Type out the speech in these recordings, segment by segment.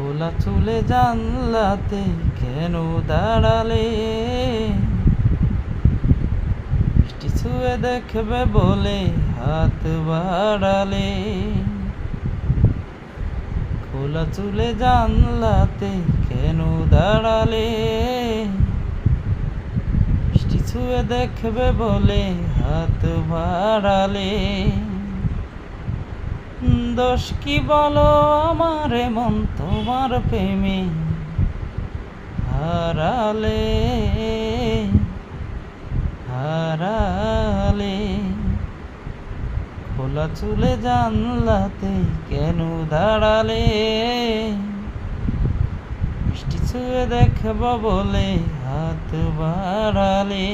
খোলা চুলে জানলাতে কেন দাঁড়ালে? বৃষ্টি ছুঁয়ে দেখবে বলে হাত বাড়ালে। খোলা চুলে জানলাতে কেন দাঁড়ালে? বৃষ্টি ছুঁয়ে দেখবে বলে হাত বাড়ালে। দোষ কি বলো আমার এমন তোমার প্রেমে হারালে হারালে। খোলা চুলে জানলাতে কেন দাঁড়ালে? বৃষ্টি ছুঁয়ে দেখব বলে হাত বাড়ালে।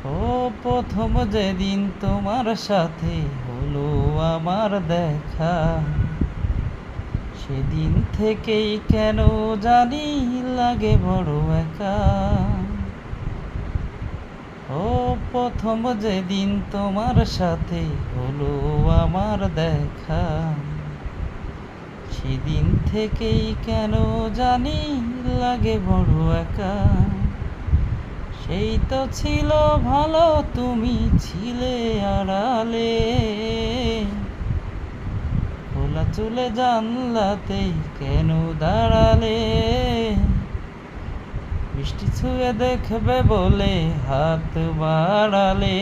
ও প্রথম যেদিন তোমার সাথে হলো আমার দেখা, সেদিন থেকেই কেন জানি লাগে বড় একা। ও প্রথম যেদিন তোমার সাথে হলো আমার দেখা, সেদিন থেকেই কেন জানি লাগে বড় একা। সেই তো ছিল ভালো, তুমি ছিলে আড়ালে। খোলা চুলে জানলাতে কেন দাঁড়ালে? বৃষ্টি ছুঁয়ে দেখবে বলে হাত বাড়ালে।